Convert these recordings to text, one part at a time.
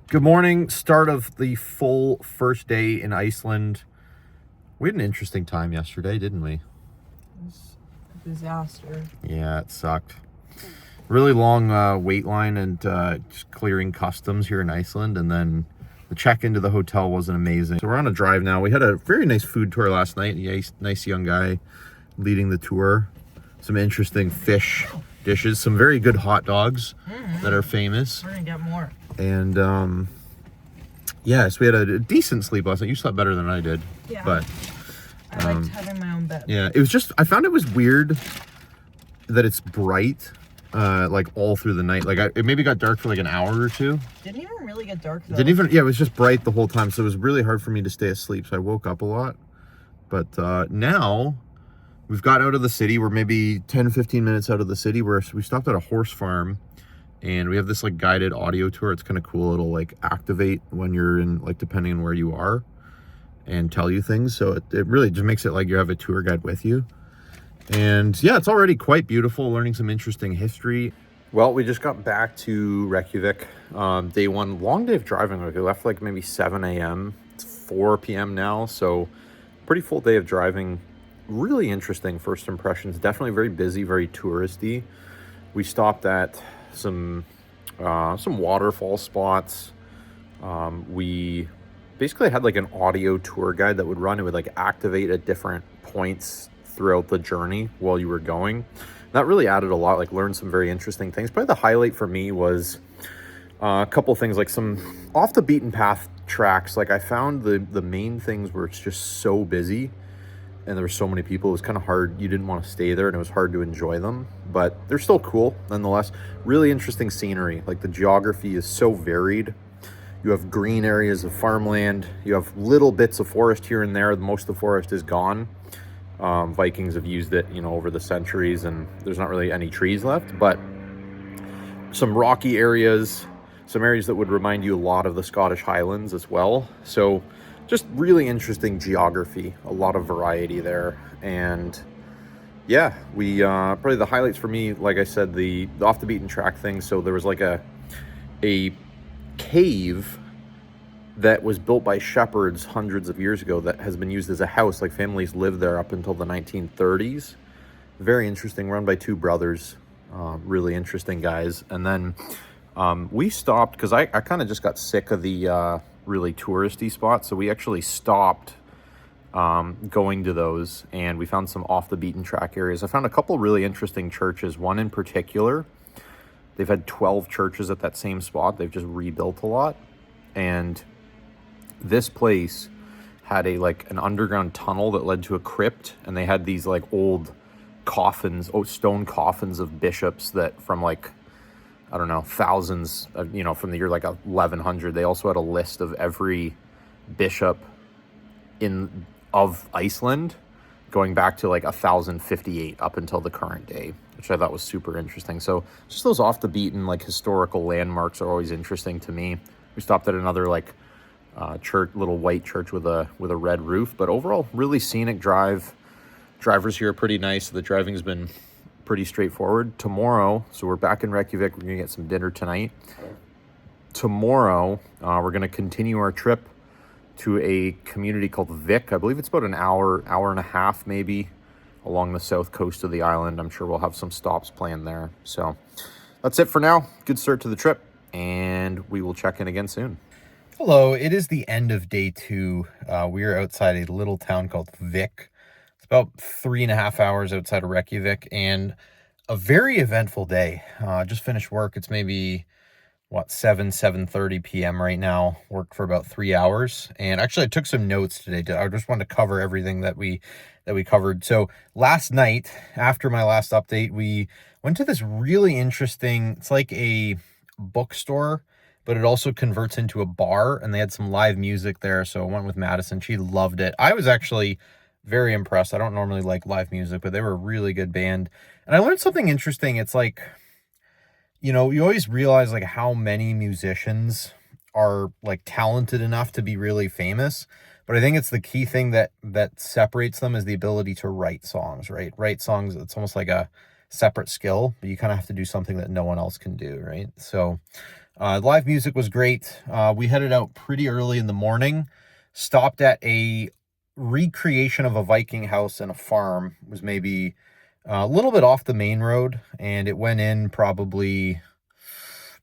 Good morning. Start of the full first day in Iceland. We had an interesting time yesterday, didn't we? It was a disaster. Yeah, it sucked. Really long wait line and just clearing customs here in Iceland, and then the check into the hotel wasn't amazing. So we're on a drive now. We had a very nice food tour last night. Nice young guy leading the tour. Some interesting fish dishes, some very good hot dogs that are famous. We're gonna get more. And yes, we had a decent sleep last night. You slept better than I did. Yeah. But I liked having my own bed. yeah, it was just, I found it was weird that it's bright, like all through the night. Like it maybe got dark for like an hour or two. Didn't even really get dark though. Yeah, it was just bright the whole time. So it was really hard for me to stay asleep. So I woke up a lot. But now we've got out of the city. We're maybe 10, 15 minutes out of the city where we stopped at a horse farm. And we have this like guided audio tour. It's kind of cool. It'll like activate when you're in, like, depending on where you are, and tell you things. So it really just makes it like you have a tour guide with you. And yeah, it's already quite beautiful, learning some interesting history. Well, we just got back to Reykjavik. Day one, long day of driving. We left like maybe 7 a.m. It's 4 p.m. now. So pretty full day of driving. Really interesting first impressions. Definitely very busy, very touristy. We stopped at some waterfall spots. We basically had like an audio tour guide that would run. It would like activate at different points throughout the journey while you were going. That really added a lot, like learned some very interesting things. Probably the highlight for me was a couple things, like some off the beaten path tracks. Like I found the main things where it's just so busy and there were so many people, it was kind of hard. You didn't want to stay there and it was hard to enjoy them, but they're still cool nonetheless. Really interesting scenery. Like the geography is so varied. You have green areas of farmland. You have little bits of forest here and there. Most of the forest is gone. Vikings have used it, over the centuries, and there's not really any trees left, but some rocky areas, some areas that would remind you a lot of the Scottish Highlands as well. So just really interesting geography, a lot of variety there. And yeah, we probably the highlights for me, like I said, the off the beaten track thing. So there was like a cave that was built by shepherds hundreds of years ago that has been used as a house. Like families lived there up until the 1930s. Very interesting, run by two brothers, really interesting guys. And then we stopped because I kind of just got sick of the really touristy spots, so we actually stopped going to those, and we found some off the beaten track areas. I found a couple really interesting churches. One in particular, they've had 12 churches at that same spot. They've just rebuilt a lot, and this place had an underground tunnel that led to a crypt, and they had these like old coffins, stone coffins of bishops that from like, I don't know, thousands of, from the year like 1100. They also had a list of every bishop of Iceland going back to like 1058 up until the current day, which I thought was super interesting. So just those off the beaten, like historical landmarks are always interesting to me. We stopped at another like church, little white church with a red roof, but overall really scenic drive. Drivers here are pretty nice. The driving's been pretty straightforward. Tomorrow, so we're back in Reykjavik. We're gonna get some dinner tonight. Tomorrow, we're gonna continue our trip to a community called Vik. I believe it's about an hour and a half maybe along the south coast of the island. I'm sure we'll have some stops planned there. So that's it for now. Good start to the trip, and we will check in again soon. Hello, it is the end of day 2. We are outside a little town called Vik. It's about 3.5 hours outside of Reykjavik, and a very eventful day. Just finished work. It's maybe 7:30 p.m. right now. Worked for about 3 hours, and actually I took some notes today. I just wanted to cover everything that we covered. So last night, after my last update, we went to this really interesting, it's like a bookstore, but it also converts into a bar, and they had some live music there. So I went with Madison. She loved it. I was actually very impressed. I don't normally like live music, but they were a really good band. And I learned something interesting. It's like, you always realize like how many musicians are like talented enough to be really famous. But I think it's the key thing that separates them is the ability to write songs, right? Write songs, it's almost like a separate skill, but you kind of have to do something that no one else can do, right? So Live music was great. We headed out pretty early in the morning, stopped at a recreation of a Viking house and a farm. It was maybe a little bit off the main road, and it went in probably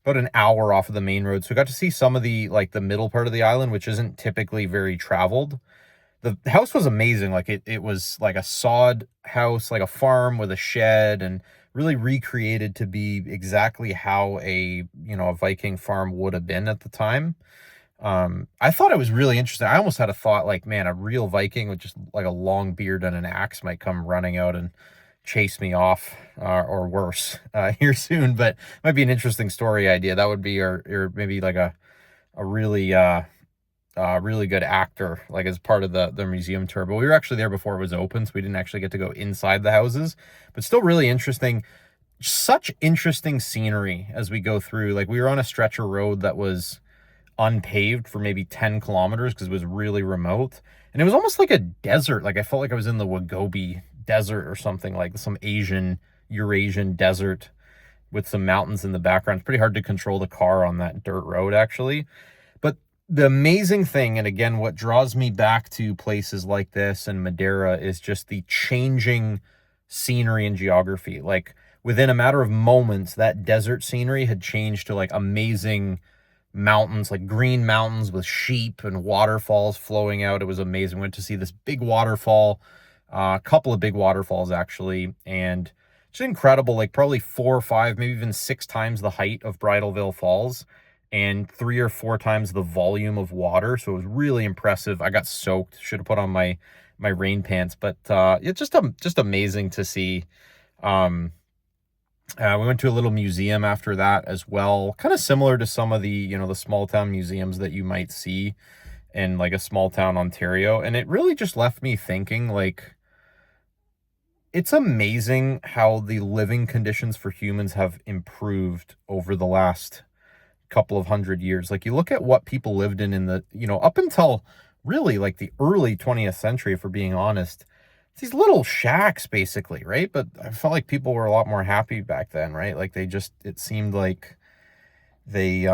about an hour off of the main road. So we got to see some of the middle part of the island, which isn't typically very traveled. The house was amazing. Like it was like a sod house, like a farm with a shed, and really recreated to be exactly how a Viking farm would have been at the time. I thought it was really interesting. I almost had a thought like, man, a real Viking with just like a long beard and an axe might come running out and chase me off, or worse, here soon. But might be an interesting story idea. That would be, or maybe like a really really good actor, like as part of the museum tour. But we were actually there before it was open, so we didn't actually get to go inside the houses. But still really interesting. Such interesting scenery as we go through. Like we were on a stretch of road that was unpaved for maybe 10 kilometers because it was really remote. And it was almost like a desert. Like I felt like I was in the Wagobi desert or something, like some Eurasian desert with some mountains in the background. It's pretty hard to control the car on that dirt road, actually. But the amazing thing, and again, what draws me back to places like this and Madeira, is just the changing scenery and geography. Like within a matter of moments, that desert scenery had changed to like amazing mountains, like green mountains with sheep and waterfalls flowing out. It was amazing. We went to see this big waterfall, a couple of big waterfalls actually, and just incredible. Like probably 4 or 5, maybe even 6 times the height of Bridalveil Falls, and 3 or 4 times the volume of water. So it was really impressive. I got soaked. Should have put on my rain pants, but it's just amazing to see. We went to a little museum after that as well, kind of similar to some of the small town museums that you might see in like a small town Ontario. And it really just left me thinking, like, it's amazing how the living conditions for humans have improved over the last couple of 100 years. Like you look at what people lived in the, up until really like the early 20th century, if we're being honest. These little shacks basically, right? But I felt like people were a lot more happy back then, right? Like it seemed like they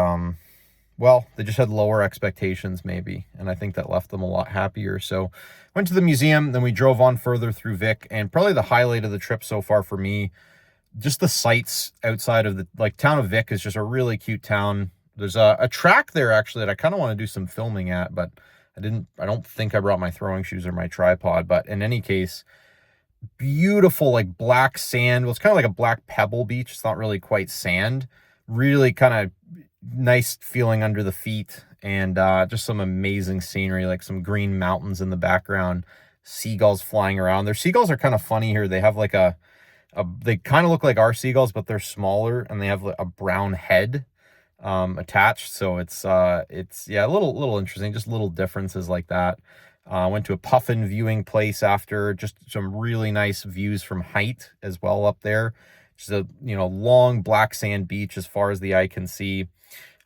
they just had lower expectations maybe, and I think that left them a lot happier. So went to the museum, then we drove on further through Vic, and probably the highlight of the trip so far for me, just the sights outside of the town of Vic is just a really cute town. There's a track there actually that I kind of want to do some filming at, but I don't think I brought my throwing shoes or my tripod. But in any case, beautiful, like black sand. Well, it's kind of like a black pebble beach. It's not really quite sand. Really kind of nice feeling under the feet, and just some amazing scenery, like some green mountains in the background, seagulls flying around. Their seagulls are kind of funny here. They have like they kind of look like our seagulls, but they're smaller, and they have a brown head attached. So it's yeah, a little interesting, just little differences like that. Went to a puffin viewing place after, just some really nice views from height as well up there. Just a long black sand beach as far as the eye can see.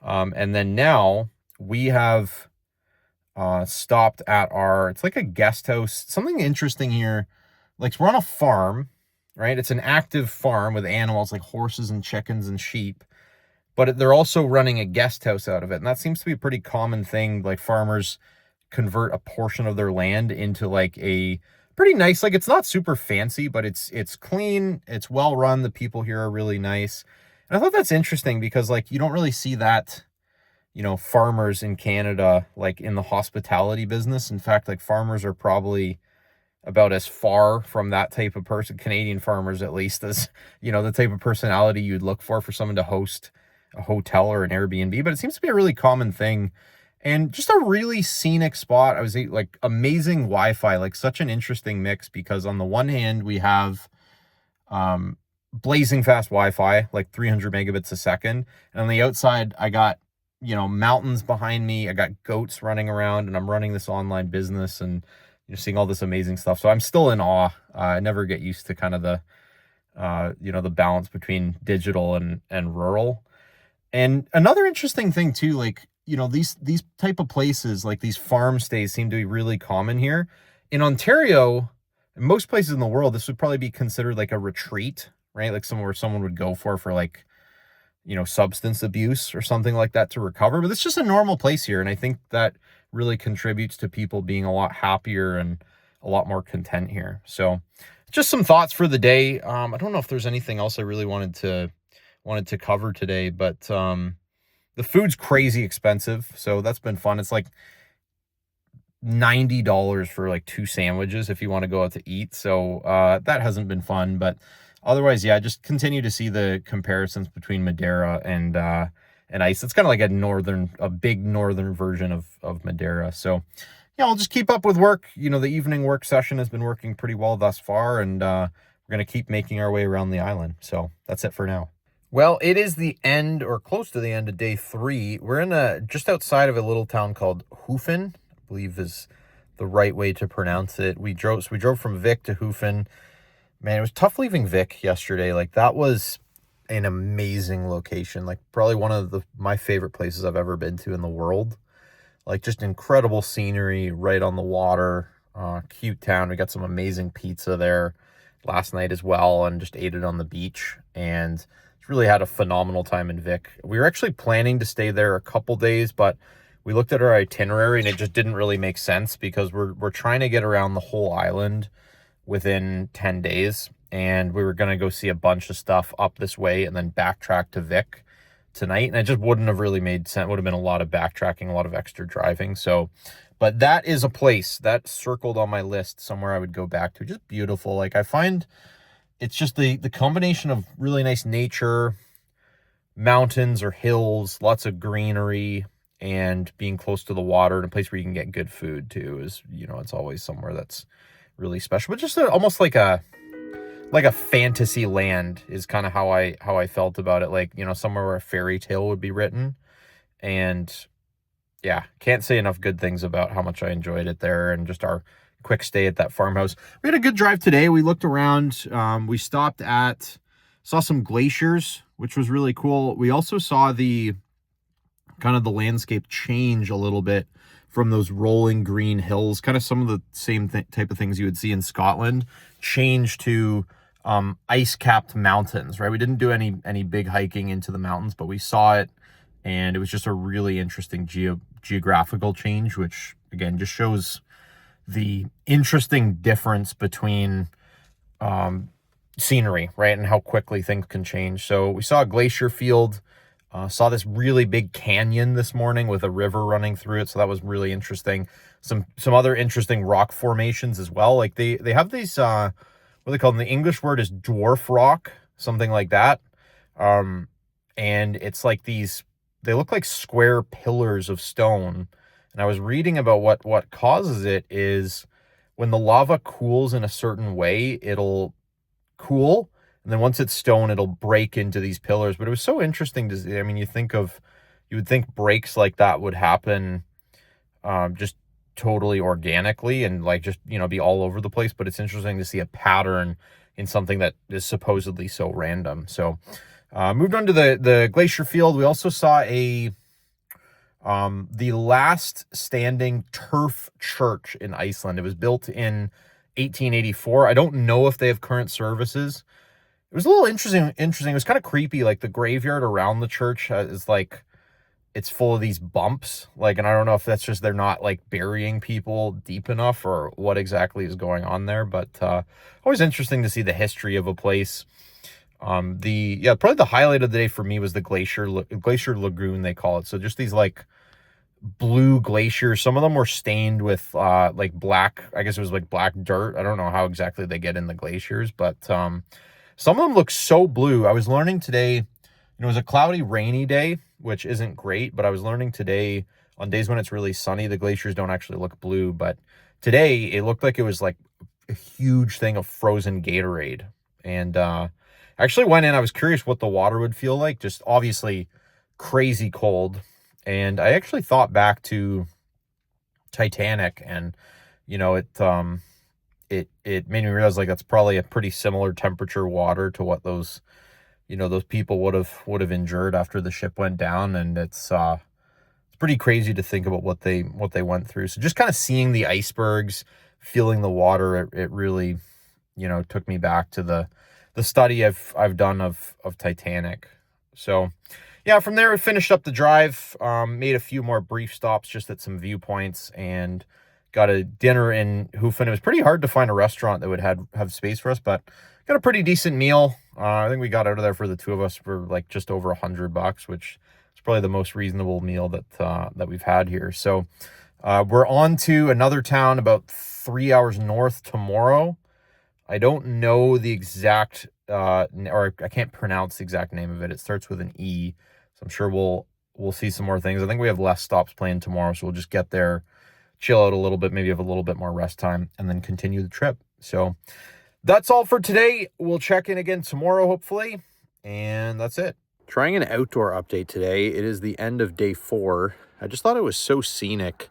And then now we have stopped at it's like a guest house. Something interesting here, like we're on a farm, right? It's an active farm with animals like horses and chickens and sheep, but they're also running a guest house out of it. And that seems to be a pretty common thing. Like farmers convert a portion of their land into like a pretty nice, like it's not super fancy, but it's clean, it's well run. The people here are really nice. And I thought that's interesting because like you don't really see that, farmers in Canada, like in the hospitality business. In fact, like farmers are probably about as far from that type of person, Canadian farmers at least, as, the type of personality you'd look for someone to host a hotel or an Airbnb. But it seems to be a really common thing, and just a really scenic spot. I was like amazing Wi-Fi, like such an interesting mix, because on the one hand we have blazing fast Wi-Fi, like 300 megabits a second, and on the outside I got mountains behind me, I got goats running around, and I'm running this online business, and you're seeing all this amazing stuff. So I'm still in awe. I never get used to kind of the the balance between digital and rural. And another interesting thing too, like these type of places, like these farm stays, seem to be really common here in Ontario. In most places in the world, this would probably be considered like a retreat, right? Like somewhere someone would go for like substance abuse or something like that to recover. But it's just a normal place here. And I think that really contributes to people being a lot happier and a lot more content here. So just some thoughts for the day. I don't know if there's anything else I really wanted to cover today, but the food's crazy expensive. So that's been fun. It's like $90 for like 2 sandwiches if you want to go out to eat. So that hasn't been fun, but otherwise, yeah, just continue to see the comparisons between Madeira and Ice. It's kind of like a big northern version of Madeira. So yeah, I'll just keep up with work. The evening work session has been working pretty well thus far, and we're going to keep making our way around the island. So that's it for now. Well, it is the end or close to the end of day 3. We're in just outside of a little town called Hoofin, I believe is the right way to pronounce it. We drove from Vic to Hoofin. Man, it was tough leaving Vic yesterday. Like, that was an amazing location. Like, probably one of my favorite places I've ever been to in the world. Like, just incredible scenery right on the water. Cute town. We got some amazing pizza there last night as well, and just ate it on the beach. And really had a phenomenal time in Vic. We were actually planning to stay there a couple days, but we looked at our itinerary and it just didn't really make sense because we're trying to get around the whole island within 10 days. And we were going to go see a bunch of stuff up this way and then backtrack to Vic tonight. And it just wouldn't have really made sense. It would have been a lot of backtracking, a lot of extra driving. So, but that is a place that circled on my list, somewhere I would go back to. Just beautiful. Like, I find it's just the combination of really nice nature, mountains or hills, lots of greenery, and being close to the water and a place where you can get good food too is, it's always somewhere that's really special. But just almost like a fantasy land is kind of how I felt about it. Like, somewhere where a fairy tale would be written. And yeah, can't say enough good things about how much I enjoyed it there, and just our quick stay at that farmhouse. We had a good drive today. We looked around. We saw some glaciers, which was really cool. We also saw the landscape change a little bit from those rolling green hills, kind of some of the same type of things you would see in Scotland, change to ice-capped mountains, right? We didn't do any big hiking into the mountains, but we saw it, and it was just a really interesting geographical change, which, again, just shows the interesting difference between scenery, right, and how quickly things can change. So we saw a glacier field, saw this really big canyon this morning with a river running through it, so that was really interesting. Some other interesting rock formations as well. Like, they have these, what they call them, the English word is dwarf rock, something like that. And it's like they look like square pillars of stone. And I was reading about what causes it is when the lava cools in a certain way, it'll cool. And then once it's stone, it'll break into these pillars. But it was so interesting to see. I mean, you would think breaks like that would happen just totally organically and like just, be all over the place. But it's interesting to see a pattern in something that is supposedly so random. So moved on to the glacier field. We also saw the last standing turf church in Iceland. It was built in 1884. I don't know if they have current services. It was a little interesting. It was kind of creepy. Like, the graveyard around the church is like, it's full of these bumps. Like, and I don't know if that's just they're not like burying people deep enough or what exactly is going on there. But always interesting to see the history of a place. Probably the highlight of the day for me was the glacier lagoon, they call it. So just these like blue glaciers. Some of them were stained with like black, I guess it was like black dirt. I don't know how exactly they get in the glaciers, but some of them look so blue. I was learning today, it was a cloudy, rainy day, which isn't great, but I was learning today on days when it's really sunny, the glaciers don't actually look blue. But today it looked like it was like a huge thing of frozen Gatorade. And I actually went in, I was curious what the water would feel like, just obviously crazy cold. And I actually thought back to Titanic, and it made me realize like that's probably a pretty similar temperature water to what those people would have endured after the ship went down. And it's pretty crazy to think about what they went through. So just kind of seeing the icebergs, feeling the water, it really took me back to the study I've done of Titanic. So yeah, from there we finished up the drive, made a few more brief stops just at some viewpoints, and got a dinner in Hoofin. It was pretty hard to find a restaurant that would have space for us, but got a pretty decent meal. I think we got out of there for the two of us for like just over $100, which is probably the most reasonable meal that we've had here. So we're on to another town about 3 hours north tomorrow. I don't know the exact, or I can't pronounce the exact name of it. It starts with an E, so I'm sure we'll see some more things. I think we have less stops planned tomorrow, so we'll just get there, chill out a little bit, maybe have a little bit more rest time, and then continue the trip. So that's all for today. We'll check in again tomorrow, hopefully, and that's it. Trying an outdoor update today. It is the end of day 4. I just thought it was so scenic.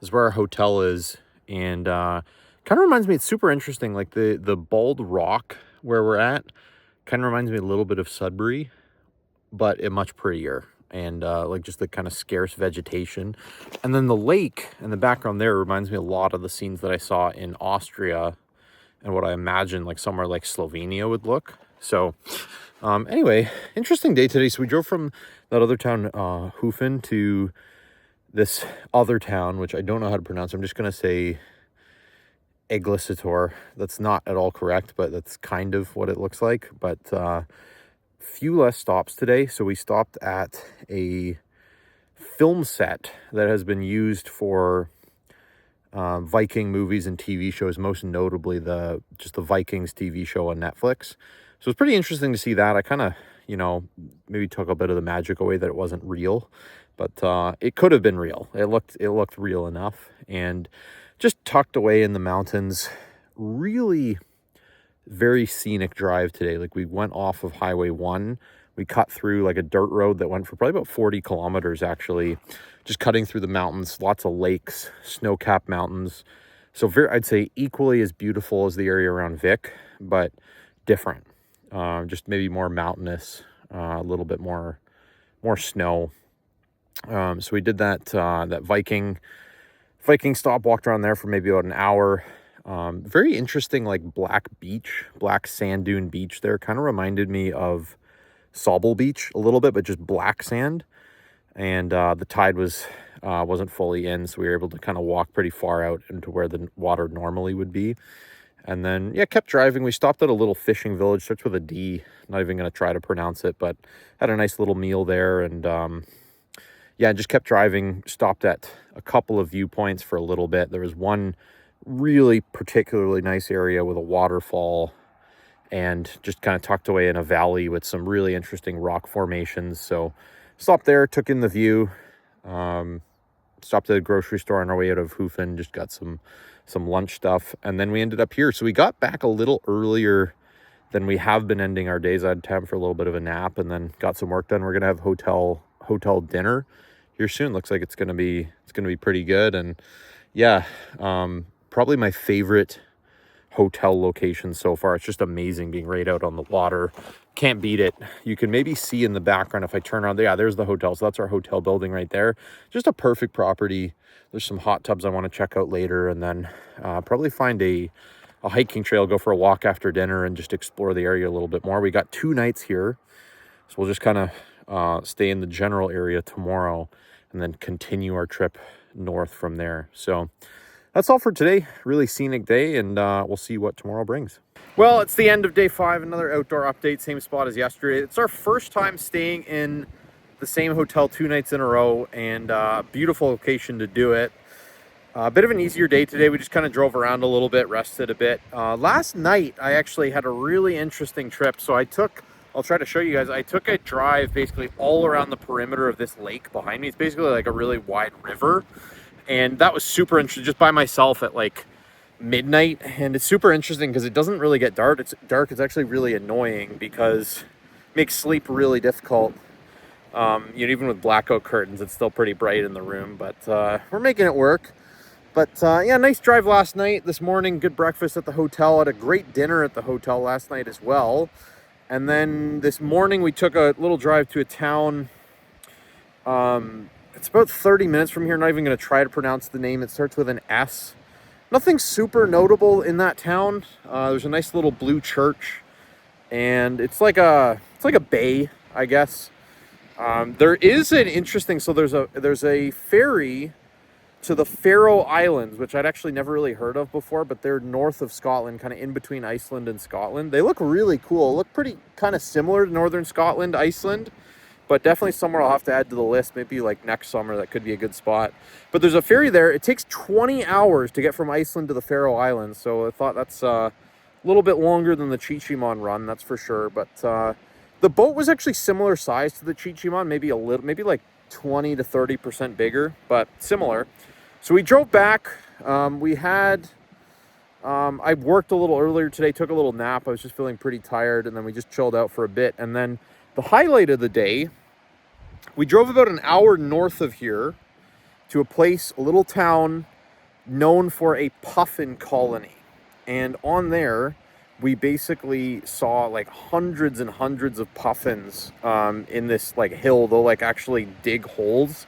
This is where our hotel is, and kind of reminds me, it's super interesting, like the bald rock where we're at kind of reminds me a little bit of Sudbury, but much prettier, and like just the kind of scarce vegetation. And then the lake in the background there reminds me a lot of the scenes that I saw in Austria and what I imagine like somewhere like Slovenia would look. So anyway, interesting day today. So we drove from that other town, Hoofin, to this other town, which I don't know how to pronounce. I'm just going to say Eglissator. That's not at all correct, but that's kind of what it looks like. But few less stops today. So we stopped at a film set that has been used for Viking movies and TV shows, most notably the Vikings TV show on Netflix. So it's pretty interesting to see that. I kind of, maybe took a bit of the magic away that it wasn't real, but it could have been real. It looked real enough, and just tucked away in the mountains. Really very scenic drive today. Like, we went off of Highway 1. We cut through like a dirt road that went for probably about 40 kilometers, actually, just cutting through the mountains, lots of lakes, snow-capped mountains. So I'd say equally as beautiful as the area around Vic, but different. Just maybe more mountainous, a little bit more snow. So we did that Viking stop, walked around there for maybe about an hour. Very interesting, like black sand dune beach there. Kind of reminded me of Sobel Beach a little bit, but just black sand. And the tide wasn't fully in, so we were able to kind of walk pretty far out into where the water normally would be. And then, yeah, kept driving. We stopped at a little fishing village, starts with a D. Not even going to try to pronounce it, but had a nice little meal there. And yeah, just kept driving, stopped at a couple of viewpoints for a little bit. There was one really particularly nice area with a waterfall, and just kind of tucked away in a valley with some really interesting rock formations. So stopped there, took in the view, stopped at a grocery store on our way out of Hoofin, just got some lunch stuff, and then we ended up here. So we got back a little earlier than we have been ending our days. I had time for a little bit of a nap, and then got some work done. We're gonna have hotel dinner here soon. Looks like it's gonna be pretty good. And yeah, probably my favorite hotel location so far. It's just amazing being right out on the water. Can't beat it. You can maybe see in the background if I turn around. Yeah, there's the hotel. So that's our hotel building right there. Just a perfect property. There's some hot tubs I want to check out later, and then probably find a hiking trail, go for a walk after dinner, and just explore the area a little bit more. We got 2 nights here, so we'll just kind of stay in the general area tomorrow and then continue our trip north from there. So that's all for today. Really scenic day, and we'll see what tomorrow brings. Well, it's the end of day 5, another outdoor update, same spot as yesterday. It's our first time staying in the same hotel 2 nights in a row, and beautiful location to do it. A bit of an easier day today. We just kind of drove around a little bit, rested a bit. Last night, I actually had a really interesting trip. So I'll try to show you guys. I took a drive basically all around the perimeter of this lake behind me. It's basically like a really wide river. And that was super interesting, just by myself at like midnight. And it's super interesting because it doesn't really get dark. It's actually really annoying because it makes sleep really difficult. Even with blackout curtains, it's still pretty bright in the room, but we're making it work. But yeah, nice drive last night. This morning, good breakfast at the hotel. Had a great dinner at the hotel last night as well. And then this morning, we took a little drive to a town. It's about 30 minutes from here. Not even going to try to pronounce the name. It starts with an S. Nothing super notable in that town. There's a nice little blue church, and it's like a bay, I guess. There is an interesting, so there's a ferry to the Faroe Islands, which I'd actually never really heard of before, but they're north of Scotland, kind of in between Iceland and Scotland. They look really cool. Look pretty kind of similar to northern Scotland, Iceland, but definitely somewhere I'll have to add to the list. Maybe like next summer, that could be a good spot. But there's a ferry there. It takes 20 hours to get from Iceland to the Faroe Islands, so I thought that's a little bit longer than the Chichimon run, that's for sure. But the boat was actually similar size to the Chichimon, maybe a little, maybe like 20 to 30% bigger, but similar. So we drove back. I worked a little earlier today, took a little nap. I was just feeling pretty tired, and then we just chilled out for a bit. And then the highlight of the day, we drove about an hour north of here to a little town known for a puffin colony. And on there, we basically saw like hundreds and hundreds of puffins in this like hill. They'll like actually dig holes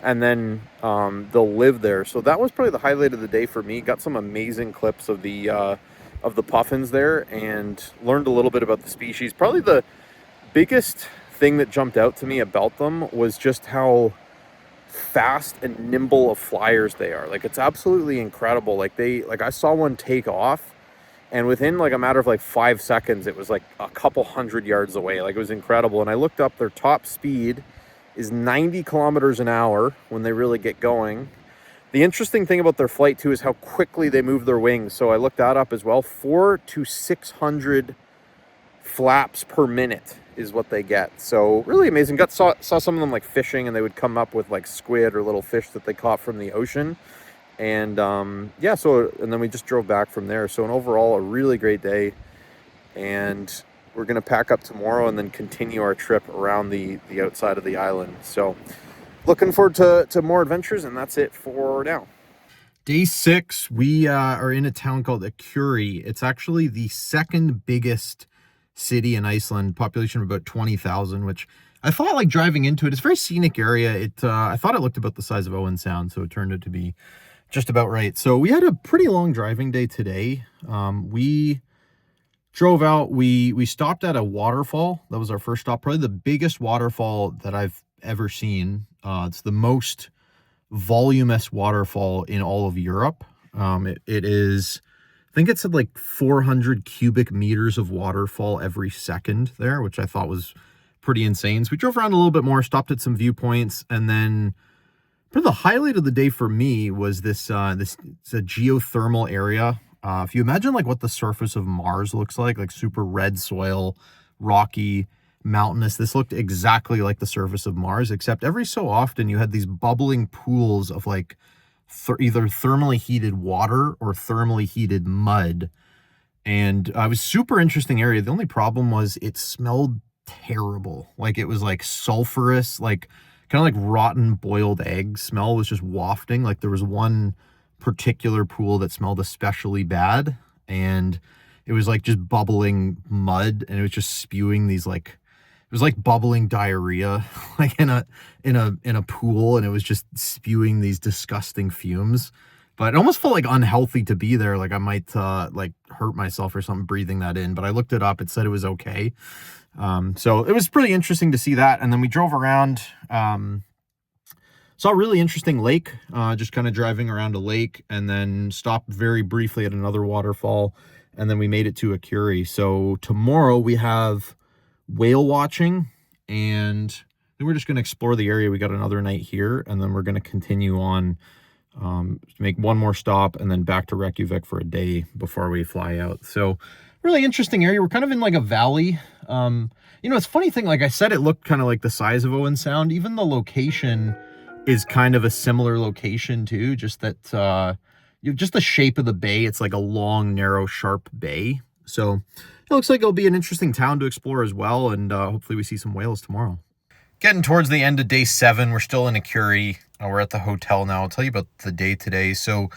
and then they'll live there. So that was probably the highlight of the day for me. Got some amazing clips of the puffins there and learned a little bit about the species. Probably the biggest thing that jumped out to me about them was just how fast and nimble of flyers they are. Like, it's absolutely incredible. Like I saw one take off, and within like a matter of like 5 seconds, it was like a couple hundred yards away. Like, it was incredible. And I looked up, their top speed is 90 kilometers an hour when they really get going. The interesting thing about their flight too is how quickly they move their wings. So I looked that up as well. 400 to 600 flaps per minute is what they get. So really amazing. Saw some of them like fishing, and they would come up with like squid or little fish that they caught from the ocean. And and then we just drove back from there. So overall, a really great day. And we're going to pack up tomorrow and then continue our trip around the outside of the island. So looking forward to more adventures, and that's it for now. Day 6, we are in a town called Akurey. It's actually the second biggest city in Iceland, population of about 20,000, which I thought, like, driving into it, it's a very scenic area. I thought it looked about the size of Owen Sound, so it turned out to be just about right. So we had a pretty long driving day today. We drove out, we stopped at a waterfall. That was our first stop, probably the biggest waterfall that I've ever seen. It's the most voluminous waterfall in all of Europe. It is, I think it's at like 400 cubic meters of waterfall every second there, which I thought was pretty insane. So we drove around a little bit more, stopped at some viewpoints, and then probably the highlight of the day for me was it's a geothermal area. If you imagine like what the surface of Mars looks like super red soil, rocky, mountainous, this looked exactly like the surface of Mars, except every so often you had these bubbling pools of like either thermally heated water or thermally heated mud. And it was super interesting area. The only problem was it smelled terrible. Like, it was like sulfurous, like kind of like rotten boiled egg smell was just wafting. Like, there was one particular pool that smelled especially bad, and it was like just bubbling mud, and it was just spewing these like, it was like bubbling diarrhea like in a pool, and it was just spewing these disgusting fumes. But it almost felt like unhealthy to be there. Like, I might like hurt myself or something breathing that in, but I looked it up, it said it was okay. So it was pretty interesting to see that. And then we drove around, saw a really interesting lake, just kind of driving around a lake, and then stopped very briefly at another waterfall, and then we made it to Akurey. So tomorrow we have whale watching, and then we're just going to explore the area. We got another night here, and then we're going to continue on, make one more stop, and then back to Reykjavik for a day before we fly out. So really interesting area. We're kind of in like a valley. It's a funny thing, like I said, it looked kind of like the size of Owen Sound. Even the location is kind of a similar location too, just that just the shape of the bay. It's like a long, narrow, sharp bay. So it looks like it'll be an interesting town to explore as well, and hopefully we see some whales tomorrow. Getting towards the end of day 7, we're still in Akurey. We're at the hotel now. I'll tell you about the day today. So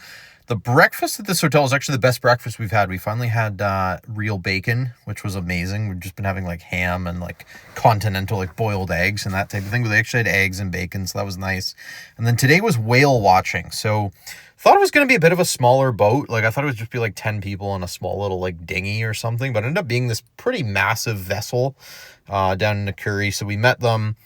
the breakfast at this hotel is actually the best breakfast we've had. We finally had real bacon, which was amazing. We've just been having like ham and like continental like boiled eggs and that type of thing, but they actually had eggs and bacon, so that was nice. And then today was whale watching. So thought it was going to be a bit of a smaller boat. Like, I thought it would just be like 10 people on a small little like dinghy or something, but it ended up being this pretty massive vessel down in Akurey. So we met them.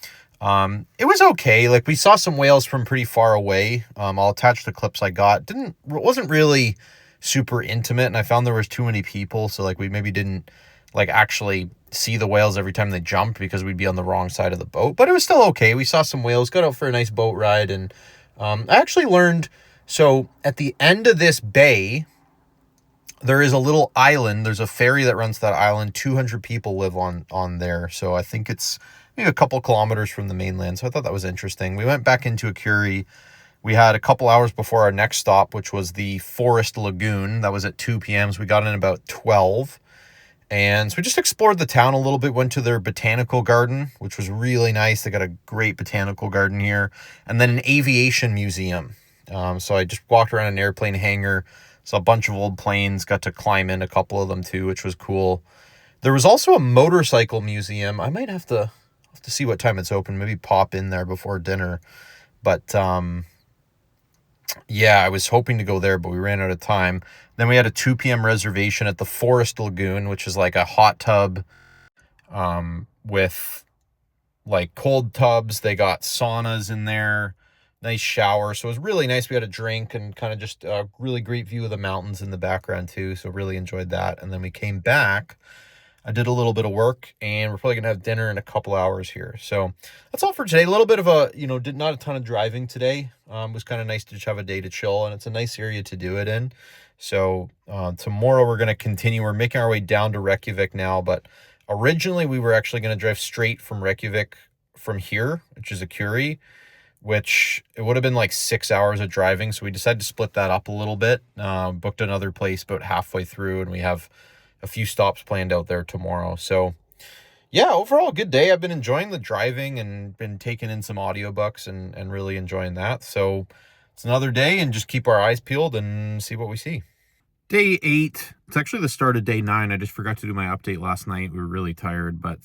It was okay. Like, we saw some whales from pretty far away. I'll attach the clips I got. Wasn't really super intimate, and I found there was too many people, so like we maybe didn't like actually see the whales every time they jumped because we'd be on the wrong side of the boat. But it was still okay. We saw some whales, got out for a nice boat ride, and I actually learned. So at the end of this bay, there is a little island. There's a ferry that runs to that island. 200 people live on there. So I think it's maybe a couple kilometers from the mainland. So I thought that was interesting. We went back into a Curie. We had a couple hours before our next stop, which was the Forest Lagoon. That was at 2 p.m. So we got in about 12. And so we just explored the town a little bit, went to their botanical garden, which was really nice. They got a great botanical garden here. And then an aviation museum. So I just walked around an airplane hangar, saw a bunch of old planes, got to climb in a couple of them too, which was cool. There was also a motorcycle museum. I might have to see what time it's open, maybe pop in there before dinner. But yeah, I was hoping to go there, but we ran out of time. Then we had a 2 p.m. reservation at the Forest Lagoon, which is like a hot tub with like cold tubs. They got saunas in there, nice shower. So it was really nice. We had a drink and kind of just a really great view of the mountains in the background too. So really enjoyed that. And then we came back. I did a little bit of work, and we're probably going to have dinner in a couple hours here. So that's all for today. A little bit of a, did not a ton of driving today. It was kind of nice to just have a day to chill, and it's a nice area to do it in. So tomorrow we're going to continue. We're making our way down to Reykjavik now, but originally we were actually going to drive straight from Reykjavik from here, which is a Curie, which it would have been like 6 hours of driving. So we decided to split that up a little bit, booked another place about halfway through, and we have a few stops planned out there tomorrow. So yeah, overall good day. I've been enjoying the driving and been taking in some audiobooks and really enjoying that. So it's another day, and just keep our eyes peeled and see what we see. Day 8. It's actually the start of day 9. I just forgot to do my update last night. We were really tired, but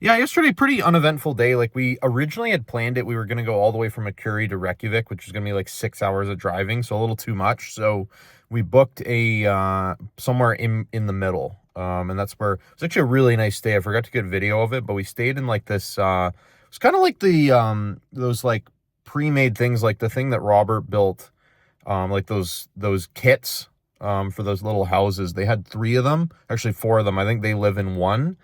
yeah, yesterday, pretty uneventful day. Like, we originally had planned it. We were going to go all the way from Akuri to Reykjavik, which is going to be like 6 hours of driving. So a little too much. So we booked a somewhere in the middle. And that's where it was actually a really nice stay. I forgot to get a video of it, but we stayed in like this, it's kind of like the those like pre-made things, like the thing that Robert built, like those kits for those little houses. They had 3 of them, actually 4 of them. I think they live in one.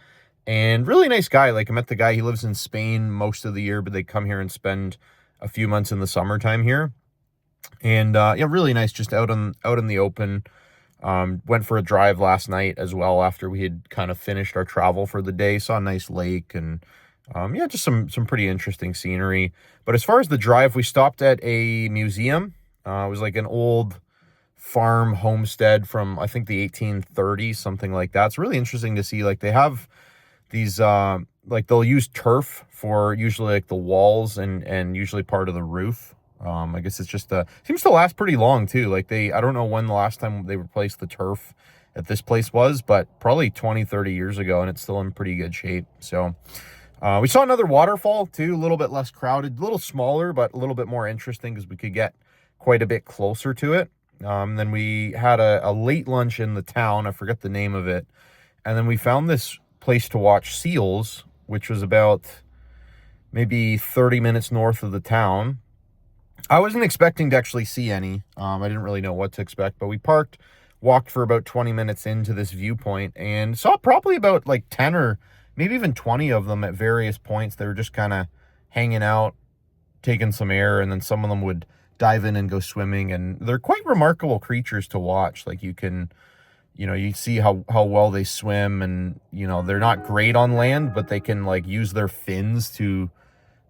And really nice guy. Like, I met the guy, he lives in Spain most of the year, but they come here and spend a few months in the summertime here. And yeah, really nice, just out in the open. Went for a drive last night as well after we had kind of finished our travel for the day. Saw a nice lake, and yeah, just some pretty interesting scenery. But as far as the drive, we stopped at a museum. It was like an old farm homestead from, I think, the 1830s, something like that. It's really interesting to see. Like, they have these like, they'll use turf for usually like the walls and usually part of the roof. I guess it's just seems to last pretty long too. Like, I don't know when the last time they replaced the turf at this place was, but probably 20-30 years ago, and it's still in pretty good shape. So we saw another waterfall too, a little bit less crowded, a little smaller, but a little bit more interesting because we could get quite a bit closer to it. Then we had a late lunch in the town. I forget the name of it. And then we found this place to watch seals, which was about maybe 30 minutes north of the town. I wasn't expecting to actually see any. I didn't really know what to expect, but we parked, walked for about 20 minutes into this viewpoint, and saw probably about like 10 or maybe even 20 of them at various points. They were just kind of hanging out, taking some air, and then some of them would dive in and go swimming. And they're quite remarkable creatures to watch. Like, you can, you see how well they swim, and, they're not great on land, but they can like use their fins to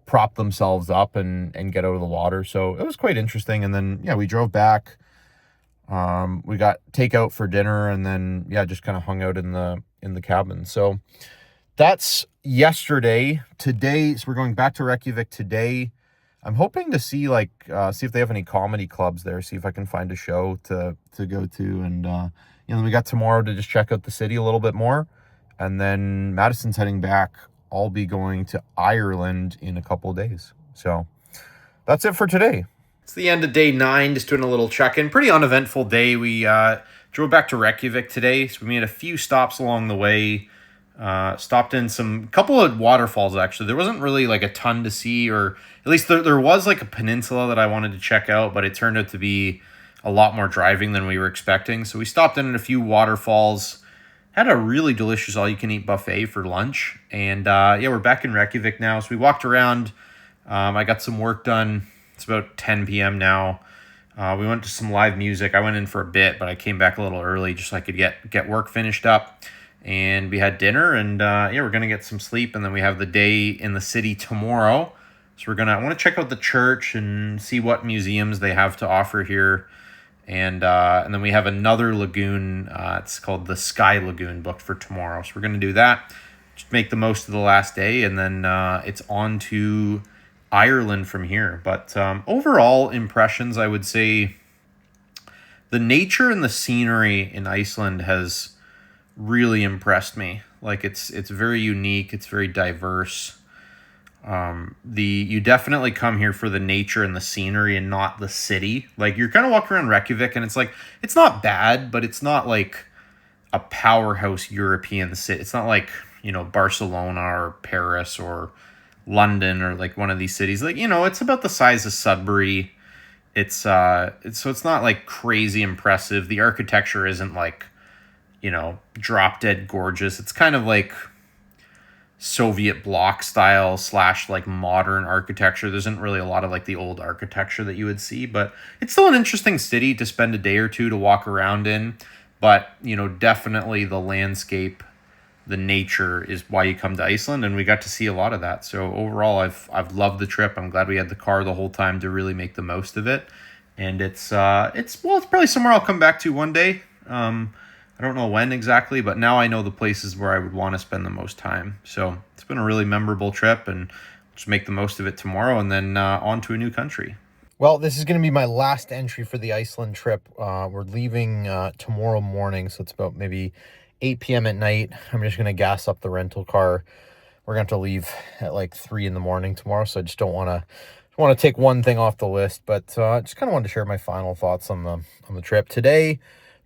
prop themselves up and get out of the water. So it was quite interesting. And then, yeah, we drove back. We got takeout for dinner, and then, yeah, just kind of hung out in the cabin. So that's yesterday. Today, so we're going back to Reykjavik today. I'm hoping to see if they have any comedy clubs there, see if I can find a show to go to. And, then we got tomorrow to just check out the city a little bit more. And then Madison's heading back. I'll be going to Ireland in a couple of days. So that's it for today. It's the end of day 9, just doing a little check-in. Pretty uneventful day. We drove back to Reykjavik today, so we made a few stops along the way. Stopped in couple of waterfalls, actually. There wasn't really like a ton to see, or at least there was like a peninsula that I wanted to check out, but it turned out to be a lot more driving than we were expecting. So we stopped in at a few waterfalls, had a really delicious all-you-can-eat buffet for lunch, and yeah, we're back in Reykjavik now. So we walked around. I got some work done. It's about 10 p.m. now. We went to some live music. I went in for a bit, but I came back a little early just so I could get work finished up. And we had dinner, and yeah, we're gonna get some sleep, and then we have the day in the city tomorrow. So I want to check out the church and see what museums they have to offer here, and then we have another lagoon. It's called the Sky Lagoon, booked for tomorrow. So we're gonna do that, just make the most of the last day, and then it's on to Ireland from here. But overall impressions, I would say the nature and the scenery in Iceland has really impressed me. Like it's very unique, it's very diverse. You definitely come here for the nature and the scenery and not the city. Like you're kind of walking around Reykjavik and it's like, it's not bad, but it's not like a powerhouse European city. It's not like, Barcelona or Paris or London or like one of these cities. Like, it's about the size of Sudbury. It's not like crazy impressive. The architecture isn't like, drop dead gorgeous. It's kind of like Soviet bloc style / like modern architecture. There isn't really a lot of like the old architecture that you would see, but it's still an interesting city to spend a day or two to walk around in. But, definitely the landscape, the nature is why you come to Iceland, and we got to see a lot of that. So overall, I've loved the trip. I'm glad we had the car the whole time to really make the most of it. And it's probably somewhere I'll come back to one day. I don't know when exactly, but now I know the places where I would want to spend the most time. So it's been a really memorable trip, and just make the most of it tomorrow, and then on to a new country. Well, this is going to be my last entry for the Iceland trip. We're leaving tomorrow morning, so it's about maybe 8 p.m. at night. I'm just going to gas up the rental car. We're going to have to leave at like 3 in the morning tomorrow, so I just don't want to take one thing off the list, but just kind of wanted to share my final thoughts on the trip today.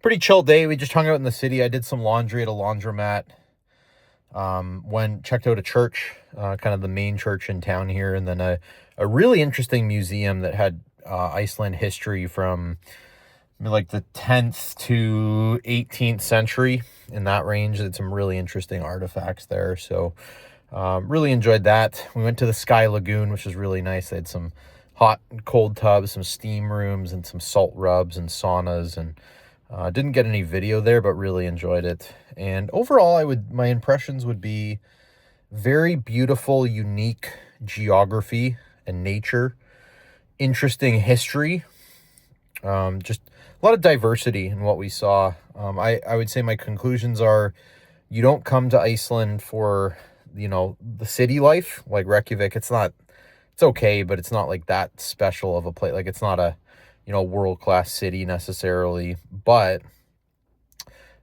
Pretty chill day. We just hung out in the city. I did some laundry at a laundromat. Checked out a church, kind of the main church in town here, and then a really interesting museum that had Iceland history from like the 10th to 18th century, in that range. It's some really interesting artifacts there. So really enjoyed that. We went to the Sky Lagoon, which was really nice. They had some hot and cold tubs, some steam rooms, and some salt rubs and saunas, and didn't get any video there, but really enjoyed it. And overall, my impressions would be very beautiful, unique geography and nature, interesting history, just a lot of diversity in what we saw. I would say my conclusions are, you don't come to Iceland for, the city life, like Reykjavik. It's okay, but it's not like that special of a place. Like it's not a, world-class city necessarily, but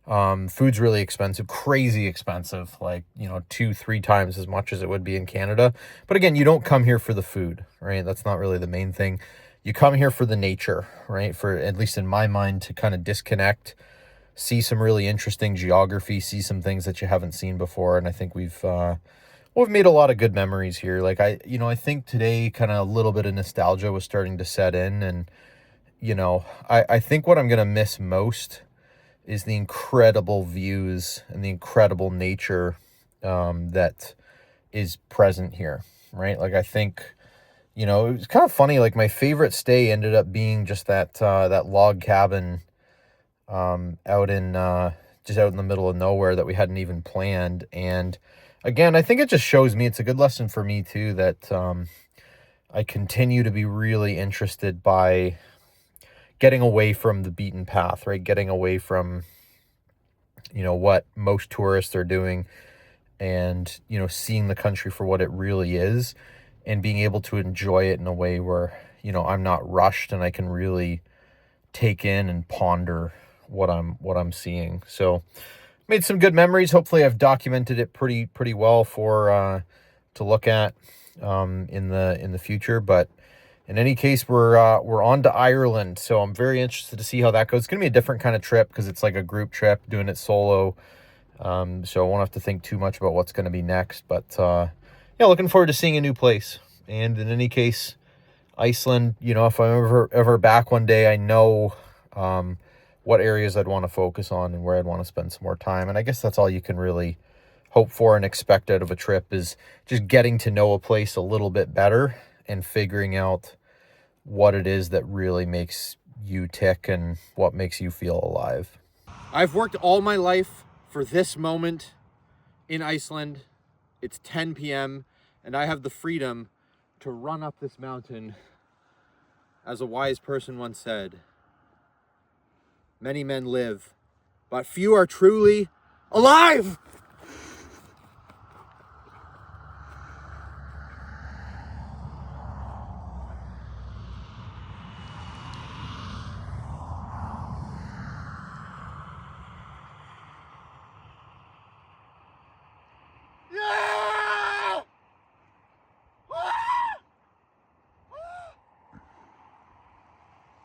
food's really expensive, crazy expensive, like, 2-3 times as much as it would be in Canada. But again, you don't come here for the food, right? That's not really the main thing. You come here for the nature, right? For, at least in my mind, to kind of disconnect, see some really interesting geography, see some things that you haven't seen before. And I think we've made a lot of good memories here. Like I think today kind of a little bit of nostalgia was starting to set in, and I think what I'm going to miss most is the incredible views and the incredible nature that is present here, right? Like I think, it was kind of funny. Like my favorite stay ended up being just that log cabin out in the middle of nowhere that we hadn't even planned. And again, I think it just shows me, it's a good lesson for me too, that I continue to be really interested by getting away from the beaten path, right? Getting away from, what most tourists are doing, and, seeing the country for what it really is, and being able to enjoy it in a way where, I'm not rushed, and I can really take in and ponder what I'm seeing. So made some good memories. Hopefully I've documented it pretty well for to look at in the future. But in any case, we're on to Ireland, so I'm very interested to see how that goes. It's gonna be a different kind of trip because it's like a group trip, doing it solo. So I won't have to think too much about what's going to be next. But yeah, looking forward to seeing a new place. And in any case, Iceland, you know, if I'm ever back one day, I know what areas I'd want to focus on and where I'd want to spend some more time. And I guess that's all you can really hope for and expect out of a trip, is just getting to know a place a little bit better and figuring out what it is that really makes you tick and what makes you feel alive. I've worked all my life for this moment in Iceland. It's 10 p.m. and I have the freedom to run up this mountain. As a wise person once said, many men live, but few are truly alive.